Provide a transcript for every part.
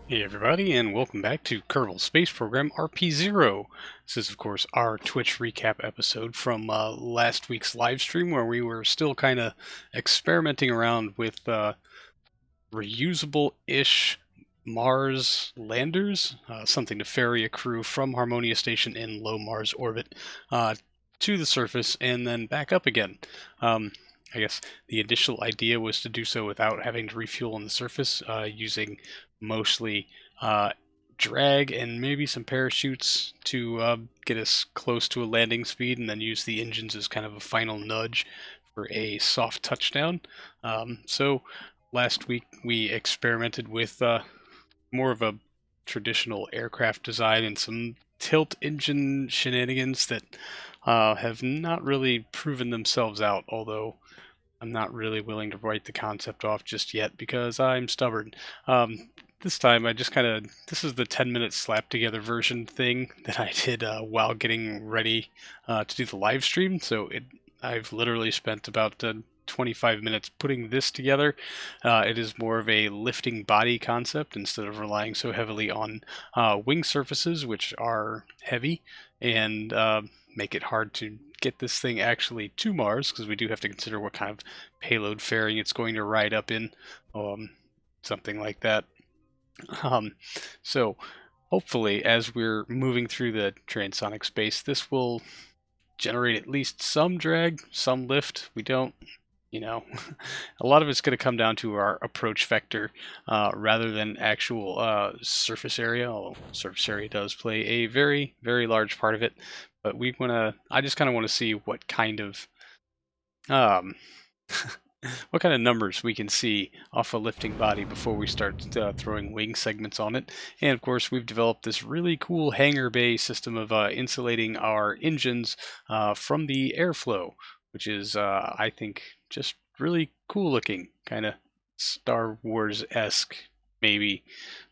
Hey everybody, and welcome back to Kerbal Space Program RP-0. This is, of course, our Twitch recap episode from last week's live stream, where we were still kind of experimenting around with reusable-ish Mars landers, something to ferry a crew from Harmonia Station in low Mars orbit to the surface and then back up again. I guess the initial idea was to do so without having to refuel on the surface, using mostly drag and maybe some parachutes to get us close to a landing speed, and then use the engines as kind of a final nudge for a soft touchdown. So last week we experimented with more of a traditional aircraft design and some tilt engine shenanigans that have not really proven themselves out, although I'm not really willing to write the concept off just yet because I'm stubborn. This time I just this is the 10-minute slap together version thing that I did while getting ready to do the live stream. So I've literally spent about 25 minutes putting this together. It is more of a lifting body concept instead of relying so heavily on wing surfaces, which are heavy and make it hard to get this thing actually to Mars, because we do have to consider what kind of payload fairing it's going to ride up in, something like that. So hopefully, as we're moving through the transonic space, this will generate at least some drag, some lift. We don't, a lot of it's going to come down to our approach vector rather than actual surface area, although surface area does play a very, very large part of it. But I just kind of want to see what kind of um, what kind of numbers we can see off a lifting body before we start throwing wing segments on it. And of course, we've developed this really cool hangar bay system of insulating our engines from the airflow, which is, I think, just really cool looking, kind of Star Wars-esque, maybe.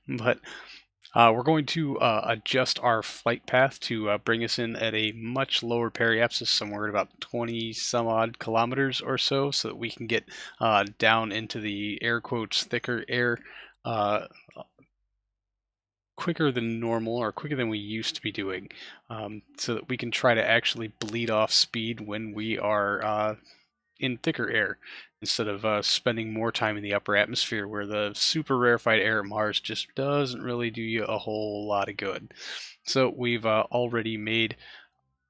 But we're going to adjust our flight path to bring us in at a much lower periapsis, somewhere at about 20 some odd kilometers or so that we can get down into the air quotes thicker air uh, quicker than normal, or quicker than we used to be doing, so that we can try to actually bleed off speed when we are in thicker air, instead of spending more time in the upper atmosphere, where the super rarefied air at Mars just doesn't really do you a whole lot of good. So we've already made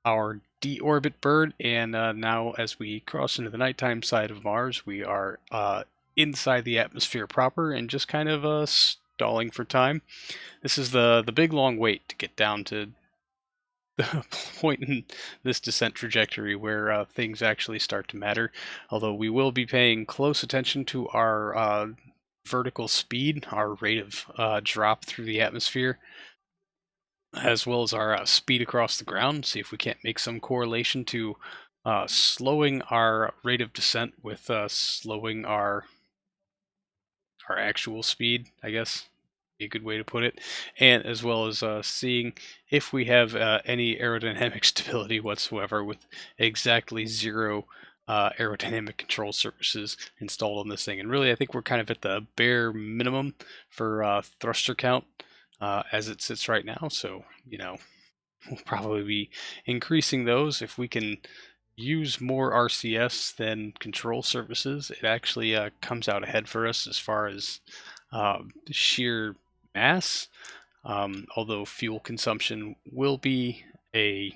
our deorbit bird, and now as we cross into the nighttime side of Mars, we are inside the atmosphere proper and just kind of stalling for time. This is the big long wait to get down to the point in this descent trajectory where things actually start to matter. Although we will be paying close attention to our vertical speed, our rate of drop through the atmosphere, as well as our speed across the ground. See if we can't make some correlation to slowing our rate of descent with slowing our actual speed, I guess, be a good way to put it, and as well as seeing if we have any aerodynamic stability whatsoever with exactly zero aerodynamic control surfaces installed on this thing. And really, I think we're kind of at the bare minimum for thruster count as it sits right now. So, we'll probably be increasing those if we can use more RCS than control surfaces. It actually comes out ahead for us as far as sheer mass, although fuel consumption will be a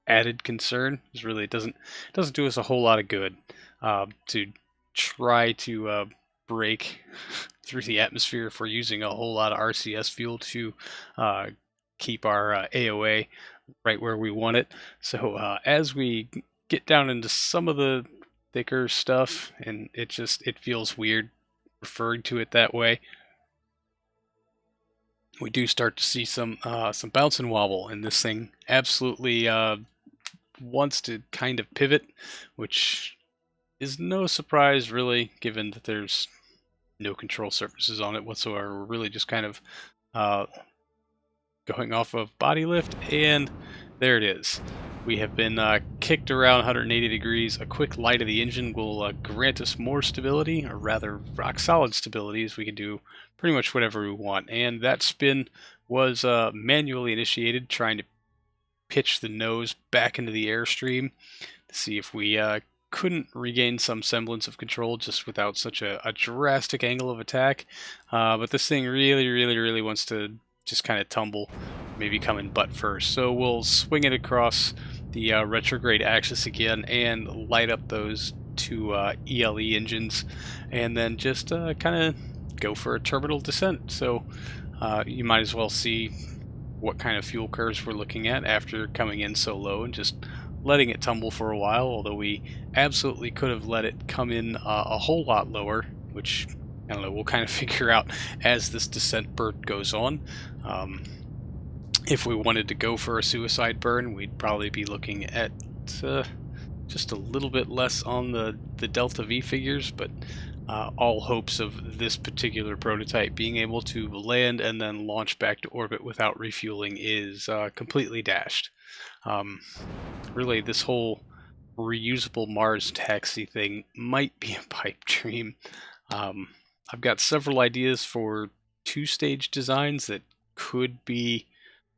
added concern. Because really, it doesn't do us a whole lot of good to try to break through the atmosphere if we're using a whole lot of RCS fuel to keep our AOA right where we want it. So as we get down into some of the thicker stuff, and it feels weird referring to it that way, we do start to see some bounce and wobble, and this thing absolutely wants to kind of pivot, which is no surprise really, given that there's no control surfaces on it whatsoever. We're really just kind of going off of body lift, and there it is. We have been kicked around 180 degrees. A quick light of the engine will grant us more stability, or rather rock solid stability, as we can do pretty much whatever we want. And that spin was manually initiated, trying to pitch the nose back into the airstream to see if we couldn't regain some semblance of control just without such a drastic angle of attack. But this thing really wants to just kind of tumble, maybe come in butt first. So we'll swing it across the retrograde axis again and light up those two ELE engines, and then just kind of go for a terminal descent. So you might as well see what kind of fuel curves we're looking at after coming in so low and just letting it tumble for a while, although we absolutely could have let it come in a whole lot lower, which, I don't know, we'll kind of figure out as this descent burn goes on. If we wanted to go for a suicide burn, we'd probably be looking at just a little bit less on the delta V figures, but all hopes of this particular prototype being able to land and then launch back to orbit without refueling is completely dashed. Really, this whole reusable Mars taxi thing might be a pipe dream. I've got several ideas for two-stage designs that could be,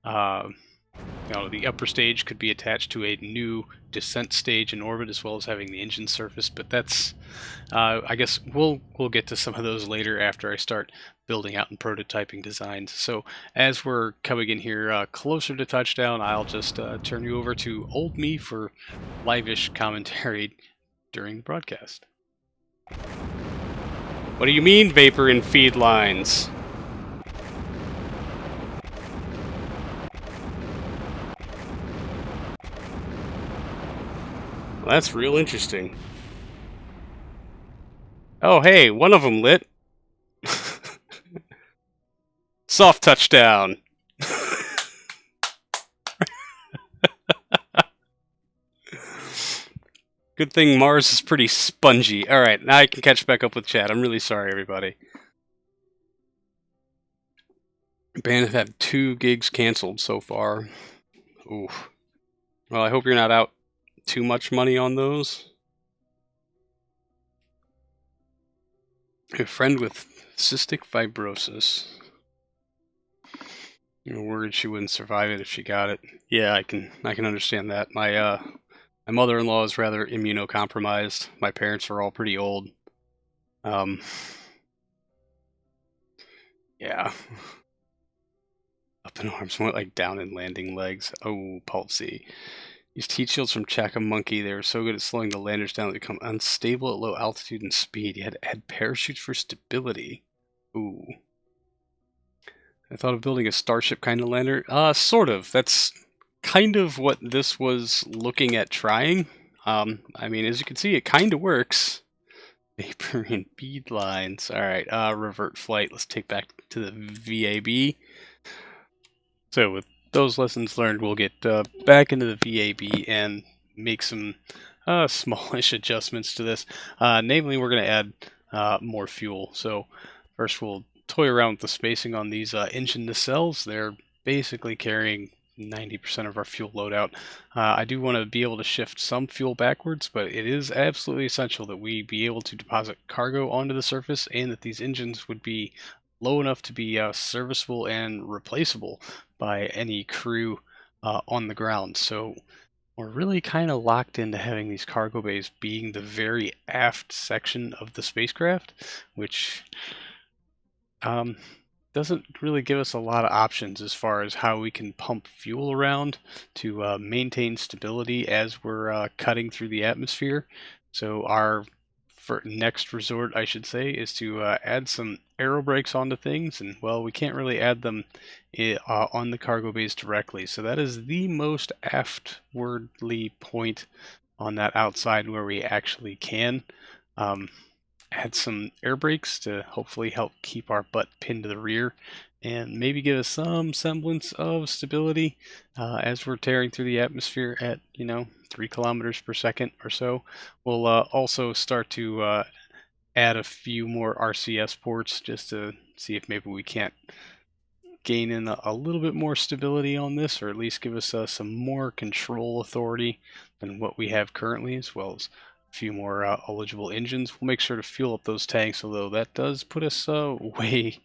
the upper stage could be attached to a new descent stage in orbit, as well as having the engine surface. But that's, I guess we'll get to some of those later after I start building out and prototyping designs. So as we're coming in here closer to touchdown, I'll just turn you over to old me for live-ish commentary during the broadcast. What do you mean, vapor in feed lines? Well, that's real interesting. Oh, hey, one of them lit. Soft touchdown. Good thing Mars is pretty spongy. Alright, now I can catch back up with chat. I'm really sorry, everybody. Band have had 2 gigs canceled so far. Ooh. Well, I hope you're not out too much money on those. A friend with cystic fibrosis. You're worried she wouldn't survive it if she got it. Yeah, I can understand that. My mother-in-law is rather immunocompromised. My parents are all pretty old. Yeah. Up in arms, more like down in landing legs. Oh, palsy. Used heat shields from Chaka-Monkey. They were so good at slowing the landers down they become unstable at low altitude and speed. You had to add parachutes for stability. Ooh. I thought of building a Starship kind of lander. Sort of. That's kind of what this was looking at trying. I mean, as you can see, it kind of works. Vapor and bead lines. Alright, revert flight. Let's take back to the VAB. So with those lessons learned, we'll get back into the VAB and make some smallish adjustments to this. Namely, we're going to add more fuel. So first we'll toy around with the spacing on these engine nacelles. They're basically carrying 90% of our fuel loadout. I do want to be able to shift some fuel backwards, but it is absolutely essential that we be able to deposit cargo onto the surface, and that these engines would be low enough to be serviceable and replaceable by any crew on the ground. So we're really kind of locked into having these cargo bays being the very aft section of the spacecraft, which doesn't really give us a lot of options as far as how we can pump fuel around to maintain stability as we're cutting through the atmosphere. So our next resort, I should say, is to add some aero brakes onto things, and well, we can't really add them on the cargo bays directly. So that is the most aftwardly point on that outside where we actually can add some air brakes to hopefully help keep our butt pinned to the rear and maybe give us some semblance of stability as we're tearing through the atmosphere at 3 kilometers per second or so. We'll also start to add a few more RCS ports just to see if maybe we can't gain in a little bit more stability on this, or at least give us some more control authority than what we have currently, as well as a few more eligible engines. We'll make sure to fuel up those tanks, although that does put us way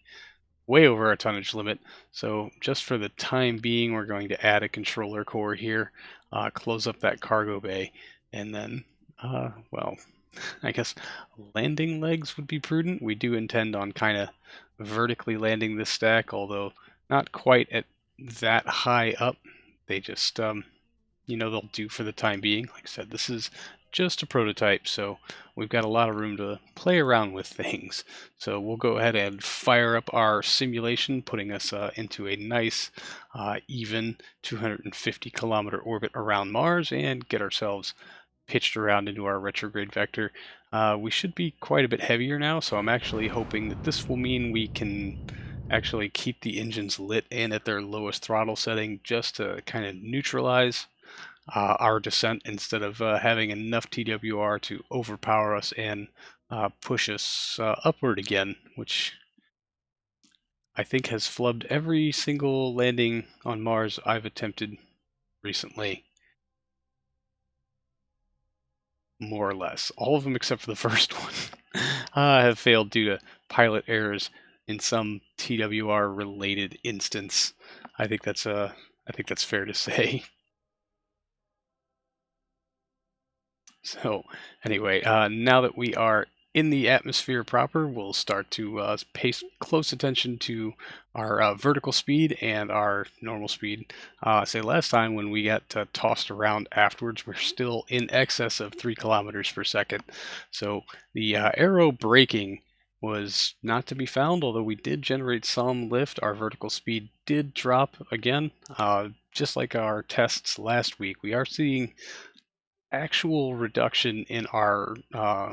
over our tonnage limit. So just for the time being, we're going to add a controller core here, close up that cargo bay, and then, well, I guess landing legs would be prudent. We do intend on kind of vertically landing this stack, although not quite at that high up. They just, they'll do for the time being. Like I said, this is just a prototype, so we've got a lot of room to play around with things. So we'll go ahead and fire up our simulation, putting us into a nice, even 250 kilometer orbit around Mars, and get ourselves pitched around into our retrograde vector. We should be quite a bit heavier now, so I'm actually hoping that this will mean we can actually keep the engines lit and at their lowest throttle setting, just to kind of neutralize our descent, instead of having enough TWR to overpower us and push us upward again, which I think has flubbed every single landing on Mars I've attempted recently. More or less. All of them except for the first one have failed due to pilot errors in some TWR related instance. I think that's fair to say. So anyway, now that we are in the atmosphere proper, we'll start to pay close attention to our vertical speed and our normal speed. Say last time when we got tossed around afterwards, we're still in excess of 3 kilometers per second. So the Aero braking was not to be found, although we did generate some lift. Our vertical speed did drop again, just like our tests last week. We are seeing actual reduction in our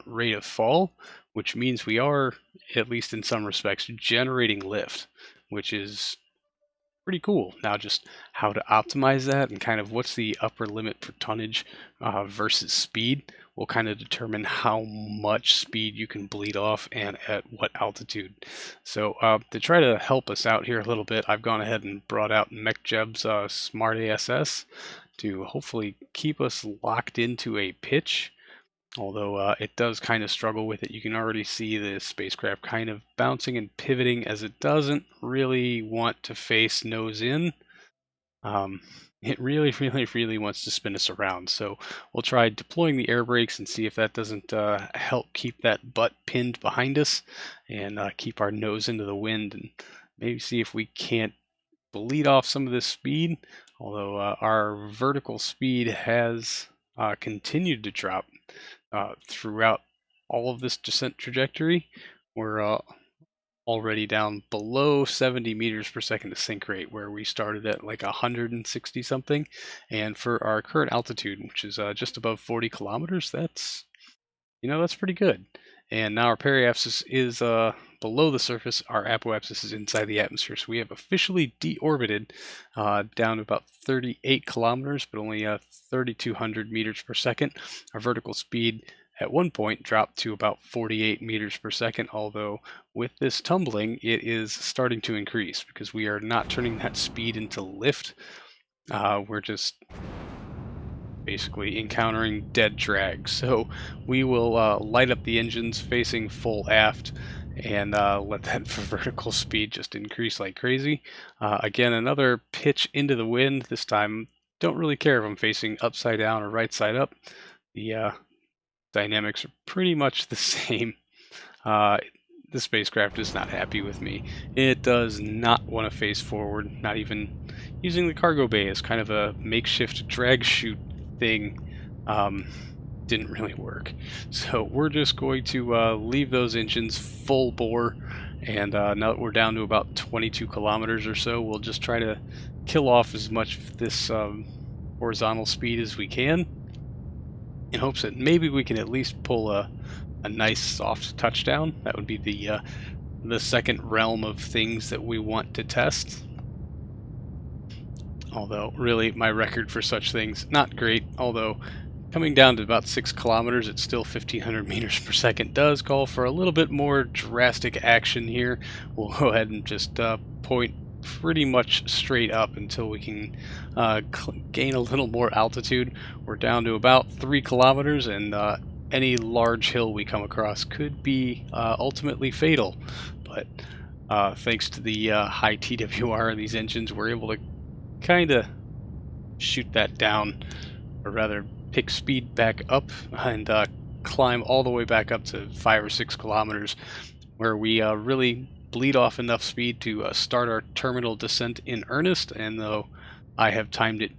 rate of fall, which means we are, at least in some respects, generating lift, which is pretty cool. Now, just how to optimize that and kind of what's the upper limit for tonnage versus speed will kind of determine how much speed you can bleed off and at what altitude. So to try to help us out here a little bit, I've gone ahead and brought out Mech Jeb's Smart ASS to hopefully keep us locked into a pitch, although it does kind of struggle with it. You can already see the spacecraft kind of bouncing and pivoting as it doesn't really want to face nose in. It really wants to spin us around. So we'll try deploying the air brakes and see if that doesn't help keep that butt pinned behind us and keep our nose into the wind, and maybe see if we can't bleed off some of this speed. Although our vertical speed has continued to drop throughout all of this descent trajectory. We're already down below 70 meters per second to sync rate, where we started at like 160 something. And for our current altitude, which is just above 40 kilometers, that's pretty good. And now our periapsis is below the surface. Our apoapsis is inside the atmosphere. So we have officially deorbited down to about 38 kilometers, but only 3,200 meters per second. Our vertical speed at one point dropped to about 48 meters per second, although with this tumbling, it is starting to increase because we are not turning that speed into lift. We're just basically encountering dead drag. So we will light up the engines facing full aft and let that vertical speed just increase like crazy. Again, another pitch into the wind. This time, don't really care if I'm facing upside down or right side up. The dynamics are pretty much the same. The spacecraft is not happy with me. It does not want to face forward, not even using the cargo bay as kind of a makeshift drag chute thing. Didn't really work. So we're just going to leave those engines full bore, and now that we're down to about 22 kilometers or so, we'll just try to kill off as much of this horizontal speed as we can, in hopes that maybe we can at least pull a nice soft touchdown. That would be the second realm of things that we want to test. Although, really, my record for such things, not great. Although, coming down to about 6 kilometers at still 1,500 meters per second does call for a little bit more drastic action here. We'll go ahead and just point pretty much straight up until we can gain a little more altitude. We're down to about 3 kilometers, and any large hill we come across could be ultimately fatal. But thanks to the high TWR of these engines, we're able to kind of shoot that down, or rather pick speed back up and climb all the way back up to 5 or 6 kilometers, where we really bleed off enough speed to start our terminal descent in earnest. And though I have timed it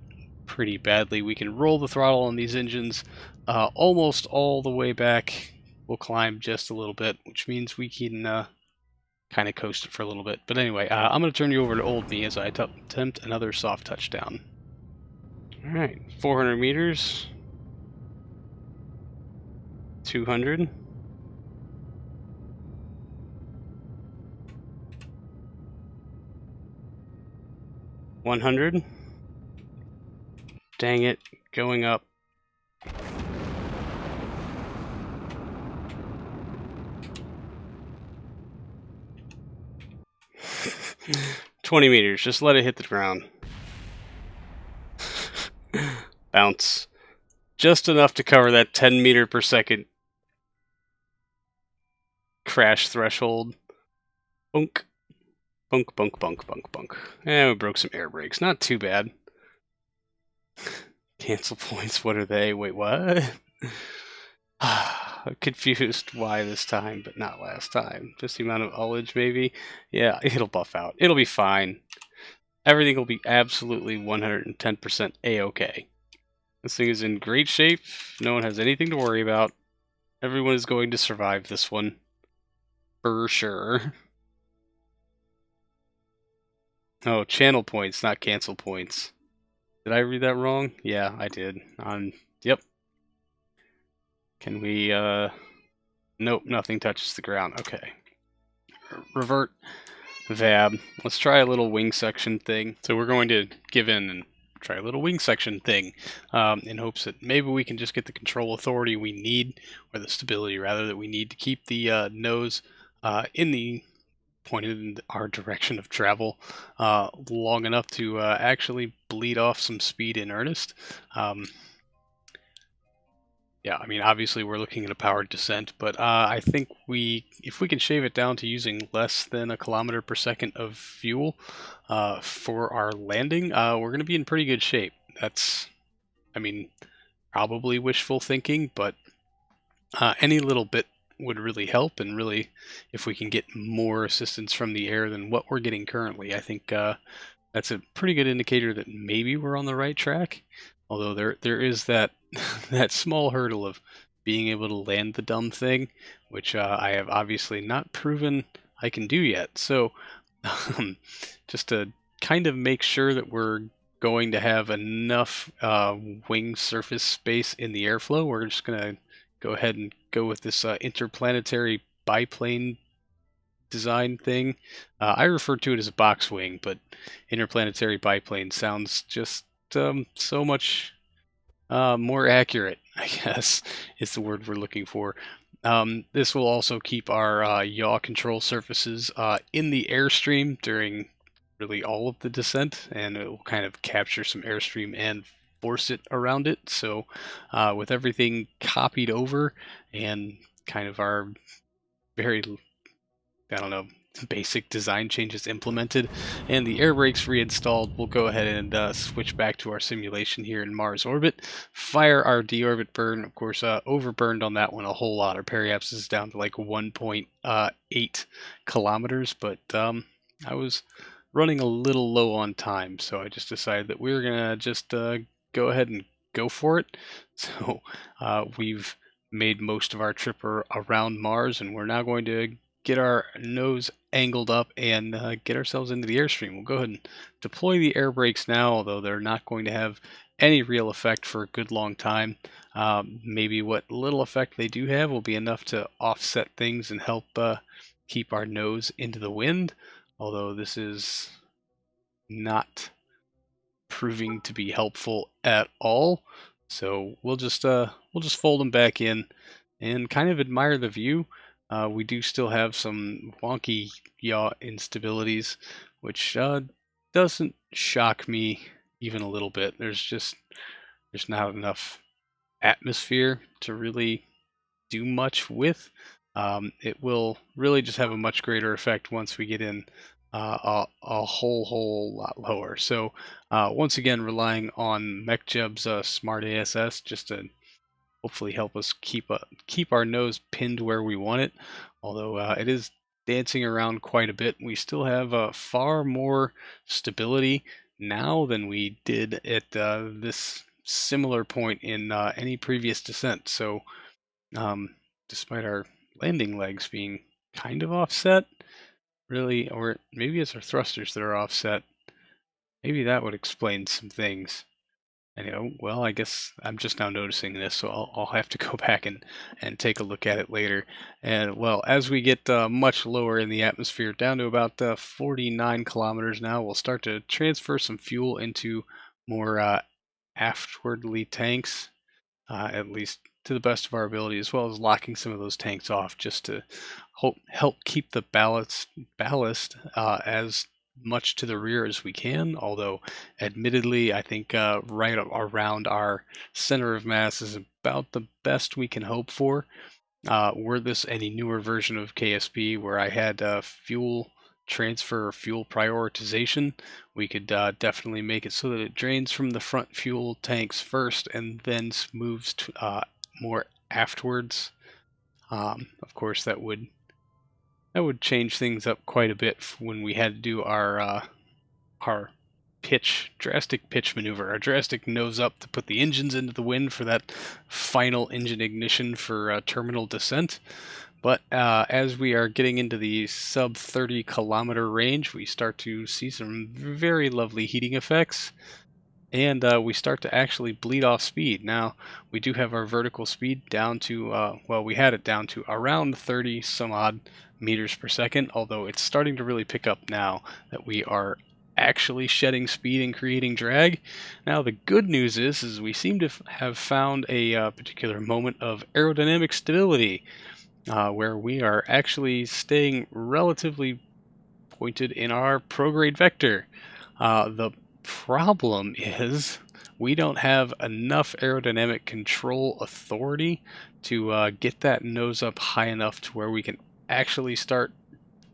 pretty badly, we can roll the throttle on these engines almost all the way back. We'll climb just a little bit, which means we can kind of coast it for a little bit. But anyway, I'm going to turn you over to old me as I attempt another soft touchdown. Alright, 400 meters, 200, 100, dang it, going up. 20 meters, just let it hit the ground. Bounce. Just enough to cover that 10 meter per second crash threshold. Bunk. Bunk, bunk, bunk, bunk, bunk. And we broke some air brakes. Not too bad. Cancel points, what are they? Wait, what? I'm confused why this time, but not last time. Just the amount of ullage, maybe? Yeah, it'll buff out. It'll be fine. Everything will be absolutely 110% A-okay. This thing is in great shape. No one has anything to worry about. Everyone is going to survive this one. For sure. Oh, channel points, not cancel points. Did I read that wrong? Yeah, I did. Yep. Can we, nope, nothing touches the ground. Okay. Revert. Vab. Let's try a little wing section thing. So we're going to give in and try a little wing section thing in hopes that maybe we can just get the control authority we need, or the stability rather that we need to keep the nose in the pointed in our direction of travel long enough to actually bleed off some speed in earnest. Yeah, I mean, obviously we're looking at a powered descent, but I think if we can shave it down to using less than 1 kilometer per second of fuel for our landing, we're going to be in pretty good shape. That's, I mean, probably wishful thinking, but any little bit would really help, and really, if we can get more assistance from the air than what we're getting currently, I think that's a pretty good indicator that maybe we're on the right track. Although there is that that small hurdle of being able to land the dumb thing, which I have obviously not proven I can do yet. So just to kind of make sure that we're going to have enough wing surface space in the airflow, we're just going to go ahead and go with this interplanetary biplane design thing. I refer to it as a box wing, but interplanetary biplane sounds just so much more accurate, I guess, is the word we're looking for. This will also keep our yaw control surfaces in the airstream during really all of the descent, and it will kind of capture some airstream and force it around it. So with everything copied over and kind of our very, I don't know, basic design changes implemented and the air brakes reinstalled, we'll go ahead and switch back to our simulation here in Mars orbit, fire our deorbit burn. Of course, overburned on that one a whole lot. Our periapsis is down to like 1.8 kilometers, but I was running a little low on time, so I just decided that we were gonna just go ahead and go for it. So we've made most of our trip around Mars, and we're now going to get our nose angled up and get ourselves into the airstream. We'll go ahead and deploy the air brakes now, although they're not going to have any real effect for a good long time. Maybe what little effect they do have will be enough to offset things and help keep our nose into the wind, although this is not proving to be helpful at all. So we'll just fold them back in and kind of admire the view. We do still have some wonky yaw instabilities, which doesn't shock me even a little bit. There's not enough atmosphere to really do much with. It will really just have a much greater effect once we get in a whole lot lower. So once again, relying on Mech Jeb's Smart ASS just to hopefully help us keep our nose pinned where we want it. Although it is dancing around quite a bit, we still have far more stability now than we did at this similar point in any previous descent. So despite our landing legs being kind of offset, really, or maybe it's our thrusters that are offset, maybe that would explain some things. Well, I guess I'm just now noticing this, so I'll have to go back and take a look at it later. And well, as we get much lower in the atmosphere, down to about 49 kilometers now, we'll start to transfer some fuel into more aftwardly tanks, at least to the best of our ability, as well as locking some of those tanks off just to help keep the ballast as much to the rear as we can. Although, admittedly, I think right around our center of mass is about the best we can hope for. Were this any newer version of KSP where I had fuel transfer or fuel prioritization, we could definitely make it so that it drains from the front fuel tanks first and then moves to, more afterwards. Of course, that would change things up quite a bit when we had to do our drastic pitch maneuver, our drastic nose up to put the engines into the wind for that final engine ignition for terminal descent. But as we are getting into the sub 30 kilometer range, we start to see some very lovely heating effects, and we start to actually bleed off speed. Now, we do have our vertical speed down to, well, we had it down to around 30 some odd meters per second, although it's starting to really pick up now that we are actually shedding speed and creating drag. Now, the good news is we seem to have found a particular moment of aerodynamic stability, where we are actually staying relatively pointed in our prograde vector. The problem is we don't have enough aerodynamic control authority to get that nose up high enough to where we can actually start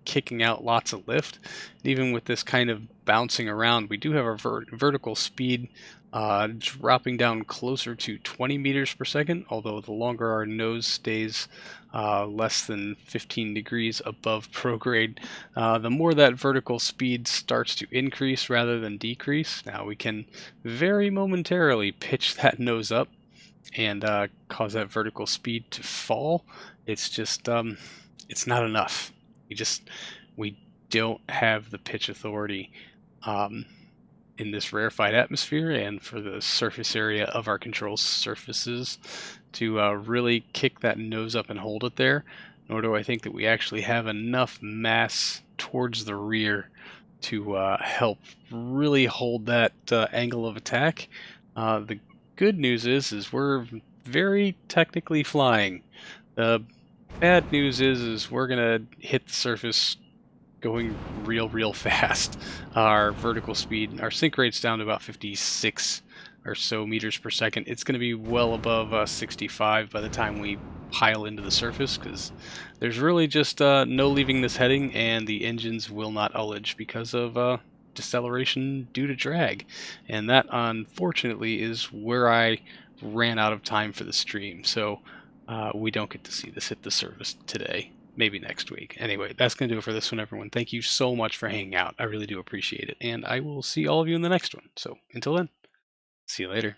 kicking out lots of lift. And even with this kind of bouncing around, we do have our vertical speed dropping down closer to 20 meters per second, although the longer our nose stays less than 15 degrees above prograde, the more that vertical speed starts to increase rather than decrease. Now we can very momentarily pitch that nose up and cause that vertical speed to fall. It's just it's not enough. We don't have the pitch authority in this rarefied atmosphere and for the surface area of our control surfaces to really kick that nose up and hold it there. Nor do I think that we actually have enough mass towards the rear to help really hold that angle of attack. The good news is we're very technically flying. The bad news is we're gonna hit the surface going real fast. Our vertical speed, our sync rate's down to about 56 or so meters per second. It's going to be well above 65 by the time we pile into the surface, because there's really just no leaving this heading, and the engines will not ullage because of deceleration due to drag. And that, unfortunately, is where I ran out of time for the stream. So we don't get to see this hit the surface today. Maybe next week. Anyway, that's going to do it for this one, everyone. Thank you so much for hanging out. I really do appreciate it. And I will see all of you in the next one. So until then, see you later.